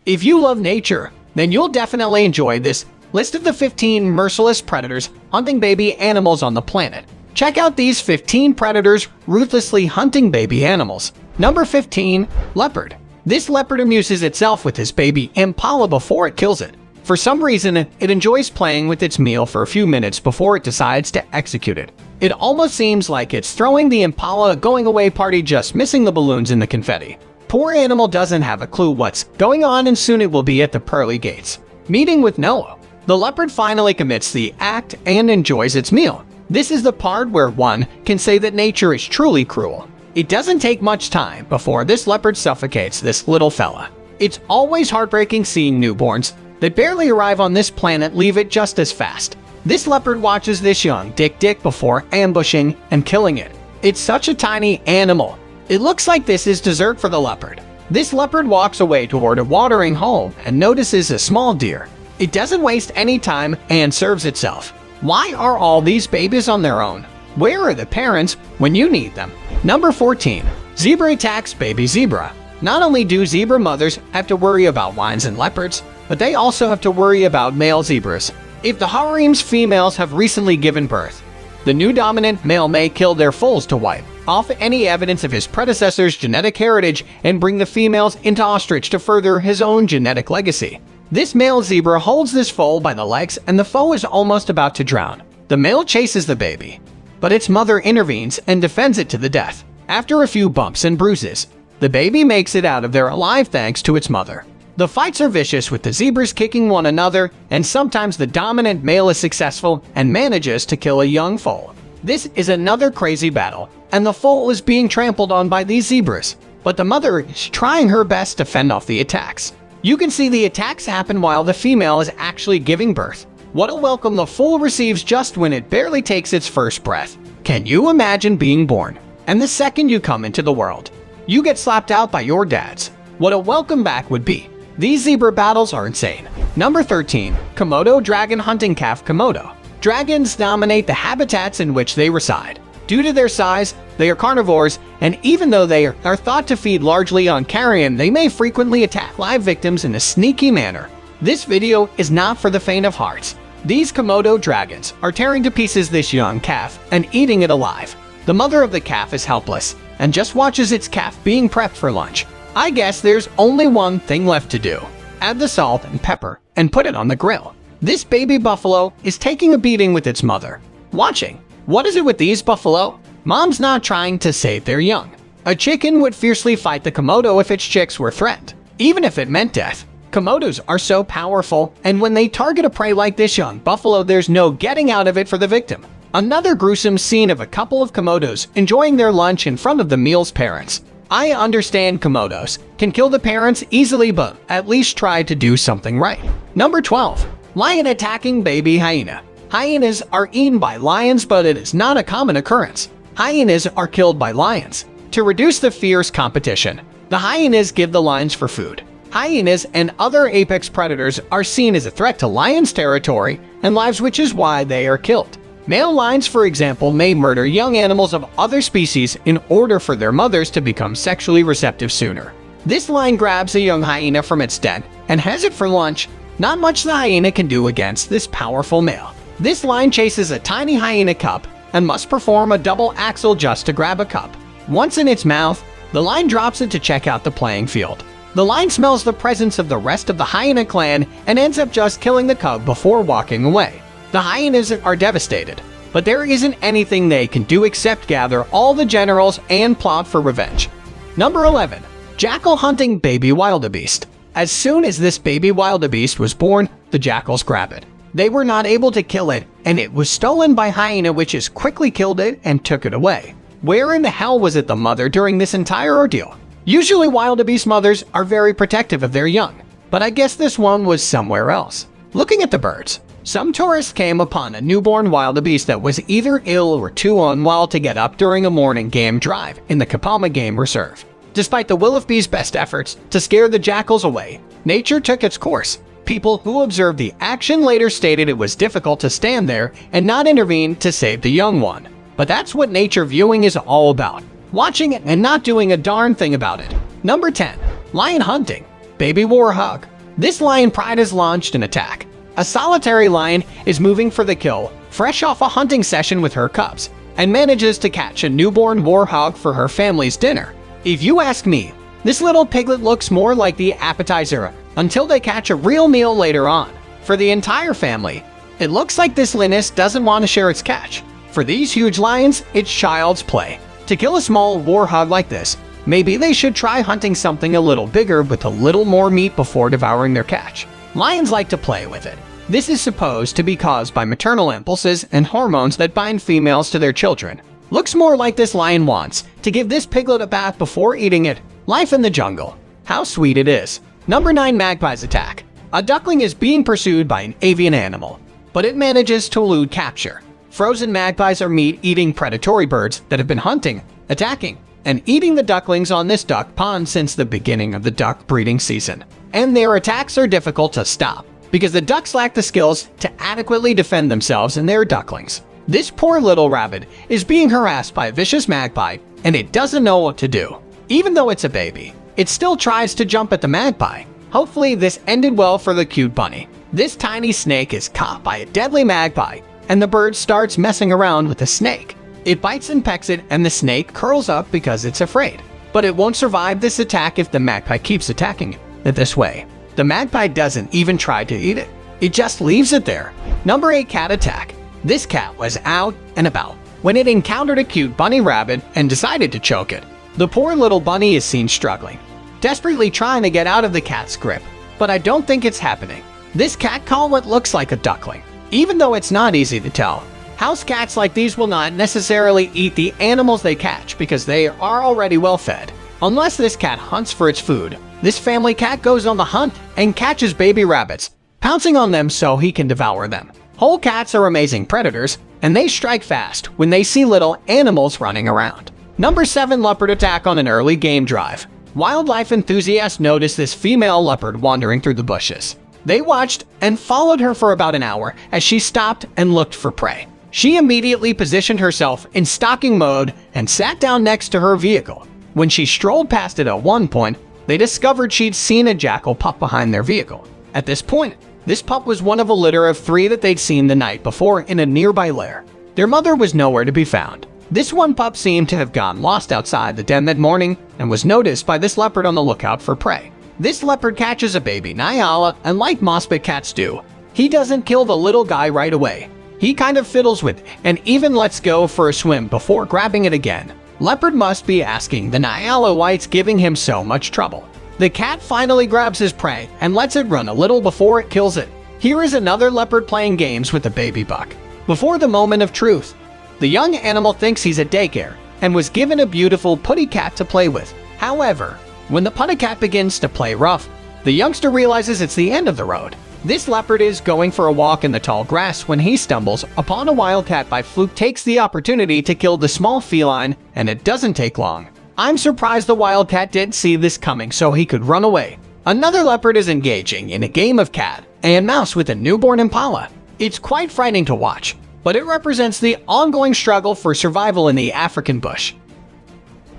If you love nature, then you'll definitely enjoy this list of the 15 merciless predators hunting baby animals on the planet. Check out these 15 predators ruthlessly hunting baby animals. Number 15. Leopard. This leopard amuses itself with its baby impala before it kills it. For some reason, it enjoys playing with its meal for a few minutes before it decides to execute it. It almost seems like it's throwing the impala a going-away party, just missing the balloons and the confetti. Poor animal doesn't have a clue what's going on, and soon it will be at the pearly gates. Meeting with Noah. The leopard finally commits the act and enjoys its meal. This is the part where one can say that nature is truly cruel. It doesn't take much time before this leopard suffocates this little fella. It's always heartbreaking seeing newborns that barely arrive on this planet leave it just as fast. This leopard watches this young dick before ambushing and killing it. It's such a tiny animal. It looks like this is dessert for the leopard. This leopard walks away toward a watering hole and notices a small deer. It doesn't waste any time and serves itself. Why are all these babies on their own? Where are the parents when you need them? Number 14. Zebra attacks baby zebra. Not only do zebra mothers have to worry about lions and leopards, but they also have to worry about male zebras. If the harem's females have recently given birth, the new dominant male may kill their foals to wipe off any evidence of his predecessor's genetic heritage and bring the females into ostrich to further his own genetic legacy. This male zebra holds this foal by the legs and the foal is almost about to drown. The male chases the baby, but its mother intervenes and defends it to the death. After a few bumps and bruises, the baby makes it out of there alive thanks to its mother. The fights are vicious, with the zebras kicking one another, and sometimes the dominant male is successful and manages to kill a young foal. This is another crazy battle, and the foal is being trampled on by these zebras, but the mother is trying her best to fend off the attacks. You can see the attacks happen while the female is actually giving birth. What a welcome the foal receives just when it barely takes its first breath. Can you imagine being born, and the second you come into the world, you get slapped out by your dads? What a welcome back would be. These zebra battles are insane. Number 13. Komodo dragon hunting calf. Komodo dragons dominate the habitats in which they reside. Due to their size, they are carnivores, and even though they are thought to feed largely on carrion, they may frequently attack live victims in a sneaky manner. This video is not for the faint of hearts. These Komodo dragons are tearing to pieces this young calf and eating it alive. The mother of the calf is helpless and just watches its calf being prepped for lunch. I guess there's only one thing left to do. Add the salt and pepper and put it on the grill. This baby buffalo is taking a beating with its mother. Watching. What is it with these buffalo? Mom's not trying to save their young. A chicken would fiercely fight the Komodo if its chicks were threatened, even if it meant death. Komodos are so powerful, and when they target a prey like this young buffalo, there's no getting out of it for the victim. Another gruesome scene of a couple of Komodos enjoying their lunch in front of the meal's parents. I understand Komodos can kill the parents easily, but at least try to do something right. Number 12. Lion attacking baby hyena. Hyenas are eaten by lions, but it is not a common occurrence. Hyenas are killed by lions. To reduce the fierce competition, the hyenas give the lions for food. Hyenas and other apex predators are seen as a threat to lions' territory and lives, which is why they are killed. Male lions, for example, may murder young animals of other species in order for their mothers to become sexually receptive sooner. This lion grabs a young hyena from its den and has it for lunch. Not much the hyena can do against this powerful male. This lion chases a tiny hyena cub and must perform a double axel just to grab a cub. Once in its mouth, the lion drops it to check out the playing field. The lion smells the presence of the rest of the hyena clan and ends up just killing the cub before walking away. The hyenas are devastated, but there isn't anything they can do except gather all the generals and plot for revenge. Number 11. Jackal hunting baby wildebeest. As soon as this baby wildebeest was born, the jackals grab it. They were not able to kill it, and it was stolen by hyena, which has quickly killed it and took it away. Where in the hell was it the mother during this entire ordeal? Usually wildebeest mothers are very protective of their young, but I guess this one was somewhere else. Looking at the birds, some tourists came upon a newborn wildebeest that was either ill or too unwell to get up during a morning game drive in the Kapalma Game Reserve. Despite the wildebeest's best efforts to scare the jackals away, nature took its course. People who observed the action later stated it was difficult to stand there and not intervene to save the young one. But that's what nature viewing is all about. Watching it and not doing a darn thing about it. Number 10. Lion hunting baby warthog. This lion pride has launched an attack. A solitary lion is moving for the kill, fresh off a hunting session with her cubs, and manages to catch a newborn warthog for her family's dinner. If you ask me, this little piglet looks more like the appetizer until they catch a real meal later on. For the entire family, it looks like this lioness doesn't want to share its catch. For these huge lions, it's child's play. To kill a small warthog like this, maybe they should try hunting something a little bigger with a little more meat before devouring their catch. Lions like to play with it. This is supposed to be caused by maternal impulses and hormones that bind females to their children. Looks more like this lion wants to give this piglet a bath before eating it. Life in the jungle. How sweet it is. Number 9. Magpie's attack. A duckling is being pursued by an avian animal, but it manages to elude capture. Frozen magpies are meat-eating predatory birds that have been hunting, attacking, and eating the ducklings on this duck pond since the beginning of the duck breeding season. And their attacks are difficult to stop, because the ducks lack the skills to adequately defend themselves and their ducklings. This poor little rabbit is being harassed by a vicious magpie, and it doesn't know what to do. Even though it's a baby, it still tries to jump at the magpie. Hopefully this ended well for the cute bunny. This tiny snake is caught by a deadly magpie, and the bird starts messing around with the snake. It bites and pecks it, and the snake curls up because it's afraid. But it won't survive this attack if the magpie keeps attacking it this way. The magpie doesn't even try to eat it. It just leaves it there. Number 8. Cat attack. This cat was out and about when it encountered a cute bunny rabbit and decided to choke it. The poor little bunny is seen struggling, desperately trying to get out of the cat's grip, but I don't think it's happening. This cat caught what looks like a duckling, even though it's not easy to tell. House cats like these will not necessarily eat the animals they catch because they are already well fed. Unless this cat hunts for its food, this family cat goes on the hunt and catches baby rabbits, pouncing on them so he can devour them. Whole cats are amazing predators, and they strike fast when they see little animals running around. Number 7. Leopard attack on an early game drive. Wildlife enthusiasts noticed this female leopard wandering through the bushes. They watched and followed her for about an hour as she stopped and looked for prey. She immediately positioned herself in stalking mode and sat down next to her vehicle. When she strolled past it at one point, they discovered she'd seen a jackal pup behind their vehicle. At this point, this pup was one of a litter of 3 that they'd seen the night before in a nearby lair. Their mother was nowhere to be found. This one pup seemed to have gone lost outside the den that morning and was noticed by this leopard on the lookout for prey. This leopard catches a baby nyala, and like mossbit cats do, he doesn't kill the little guy right away. He kind of fiddles with it and even lets go for a swim before grabbing it again. Leopard must be asking the nyala why it's giving him so much trouble. The cat finally grabs his prey and lets it run a little before it kills it. Here is another leopard playing games with a baby buck. Before the moment of truth, the young animal thinks he's at daycare and was given a beautiful putty cat to play with. However, when the putty cat begins to play rough, the youngster realizes it's the end of the road. This leopard is going for a walk in the tall grass when he stumbles upon a wildcat by fluke, takes the opportunity to kill the small feline, and it doesn't take long. I'm surprised the wildcat didn't see this coming so he could run away. Another leopard is engaging in a game of cat and mouse with a newborn impala. It's quite frightening to watch, but it represents the ongoing struggle for survival in the African bush.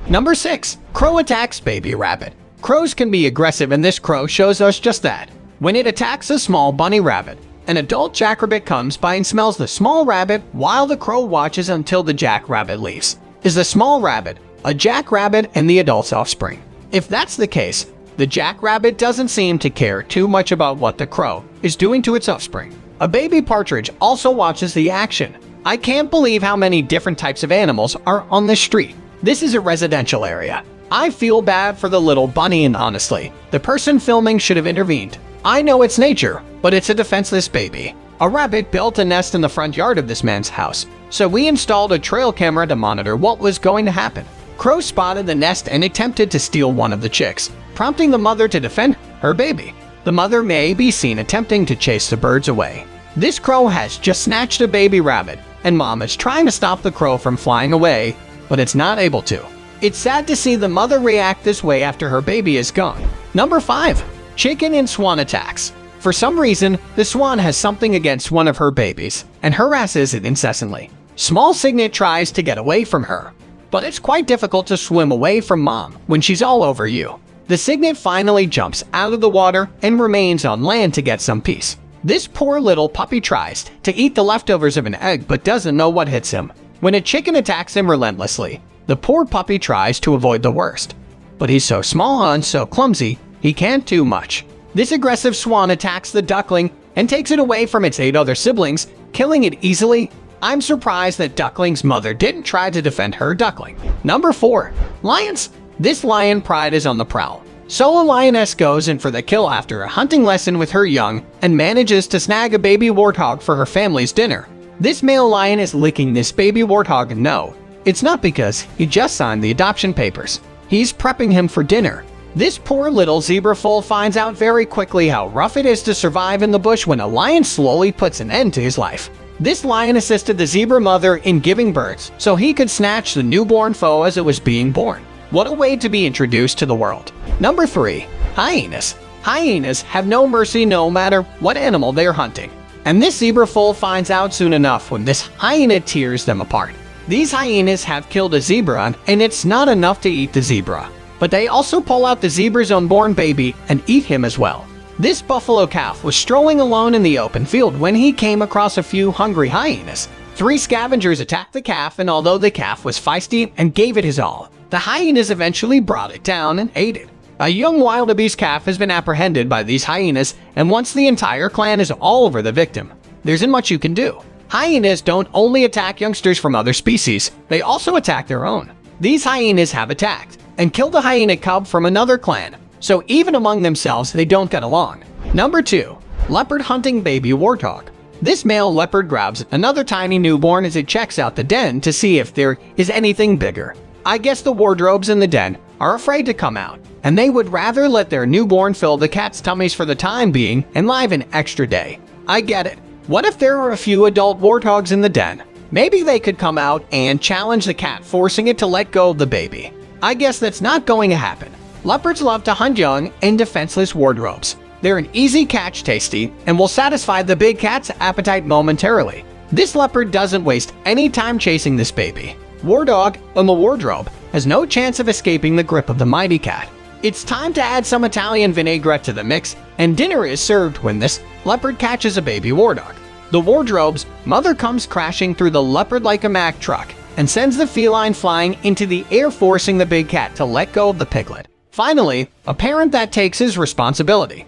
Number 6. Crow attacks baby rabbit. Crows can be aggressive, and this crow shows us just that. When it attacks a small bunny rabbit, an adult jackrabbit comes by and smells the small rabbit while the crow watches until the jackrabbit leaves. Is the small rabbit a jackrabbit and the adult's offspring? If that's the case, the jackrabbit doesn't seem to care too much about what the crow is doing to its offspring. A baby partridge also watches the action. I can't believe how many different types of animals are on this street. This is a residential area. I feel bad for the little bunny, and honestly, the person filming should have intervened. I know it's nature, but it's a defenseless baby. A rabbit built a nest in the front yard of this man's house, so we installed a trail camera to monitor what was going to happen. Crow spotted the nest and attempted to steal one of the chicks, prompting the mother to defend her baby. The mother may be seen attempting to chase the birds away. This crow has just snatched a baby rabbit, and mom is trying to stop the crow from flying away, but it's not able to. It's sad to see the mother react this way after her baby is gone. Number 5. Chicken and swan attacks. For some reason, the swan has something against one of her babies and harasses it incessantly. Small Signet tries to get away from her, but it's quite difficult to swim away from mom when she's all over you. the cygnet finally jumps out of the water and remains on land to get some peace. This poor little puppy tries to eat the leftovers of an egg but doesn't know what hits him. When a chicken attacks him relentlessly, the poor puppy tries to avoid the worst. But he's so small and so clumsy, he can't do much. This aggressive swan attacks the duckling and takes it away from its 8 other siblings, killing it easily. I'm surprised that Duckling's mother didn't try to defend her duckling. Number 4. Lions. This lion pride is on the prowl. So a lioness goes in for the kill after a hunting lesson with her young and manages to snag a baby warthog for her family's dinner. This male lion is licking this baby warthog and no, it's not because he just signed the adoption papers. He's prepping him for dinner. This poor little zebra foal finds out very quickly how rough it is to survive in the bush when a lion slowly puts an end to his life. This lion assisted the zebra mother in giving birth so he could snatch the newborn foe as it was being born. What a way to be introduced to the world. Number 3. Hyenas. Hyenas have no mercy no matter what animal they are hunting. And this zebra foal finds out soon enough when this hyena tears them apart. These hyenas have killed a zebra and it's not enough to eat the zebra, but they also pull out the zebra's unborn baby and eat him as well. This buffalo calf was strolling alone in the open field when he came across a few hungry hyenas. 3 scavengers attacked the calf, and although the calf was feisty and gave it his all, the hyenas eventually brought it down and ate it. A young wildebeest calf has been apprehended by these hyenas, and once the entire clan is all over the victim, there isn't much you can do. Hyenas don't only attack youngsters from other species, they also attack their own. These hyenas have attacked and killed a hyena cub from another clan, so even among themselves they don't get along. Number 2. Leopard hunting baby warthog. This male leopard grabs another tiny newborn as it checks out the den to see if there is anything bigger. I guess the wardrobes in the den are afraid to come out, and they would rather let their newborn fill the cat's tummies for the time being and live an extra day. I get it. What if there are a few adult warthogs in the den? Maybe they could come out and challenge the cat, forcing it to let go of the baby. I guess that's not going to happen. Leopards love to hunt young and defenseless wardrobes. They're an easy catch, tasty, and will satisfy the big cat's appetite momentarily. This leopard doesn't waste any time chasing this baby. Warthog in the wardrobe has no chance of escaping the grip of the mighty cat. It's time to add some Italian vinaigrette to the mix, and dinner is served when this leopard catches a baby warthog. The wardrobe's mother comes crashing through the leopard like a Mack truck and sends the feline flying into the air, forcing the big cat to let go of the piglet. Finally, a parent that takes his responsibility.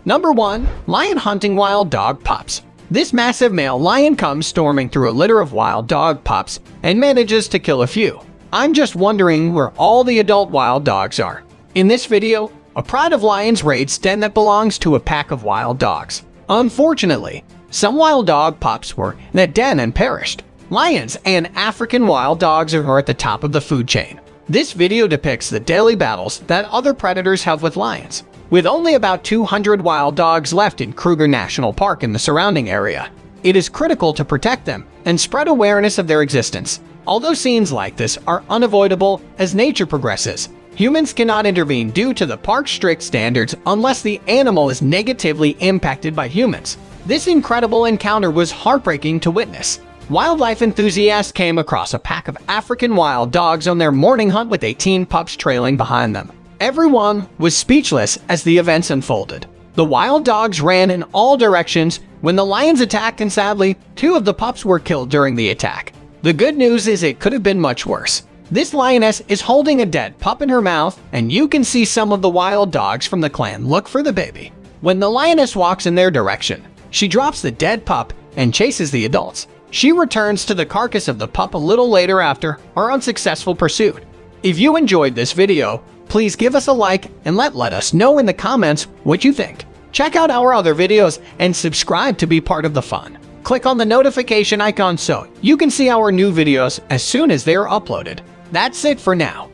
Number 1. Lion hunting wild dog pups. This massive male lion comes storming through a litter of wild dog pups and manages to kill a few. I'm just wondering where all the adult wild dogs are. In this video, a pride of lions raids den that belongs to a pack of wild dogs. Unfortunately, some wild dog pups were in that den and perished. Lions and African wild dogs are at the top of the food chain. This video depicts the daily battles that other predators have with lions. With only about 200 wild dogs left in Kruger National Park and the surrounding area, it is critical to protect them and spread awareness of their existence. Although scenes like this are unavoidable as nature progresses, humans cannot intervene due to the park's strict standards unless the animal is negatively impacted by humans. This incredible encounter was heartbreaking to witness. Wildlife enthusiasts came across a pack of African wild dogs on their morning hunt with 18 pups trailing behind them. Everyone was speechless as the events unfolded. The wild dogs ran in all directions when the lions attacked, and sadly, 2 of the pups were killed during the attack. The good news is it could have been much worse. This lioness is holding a dead pup in her mouth, and you can see some of the wild dogs from the clan look for the baby. When the lioness walks in their direction, she drops the dead pup and chases the adults. She returns to the carcass of the pup a little later after her unsuccessful pursuit. If you enjoyed this video, please give us a like and let us know in the comments what you think. Check out our other videos and subscribe to be part of the fun. Click on the notification icon so you can see our new videos as soon as they are uploaded. That's it for now.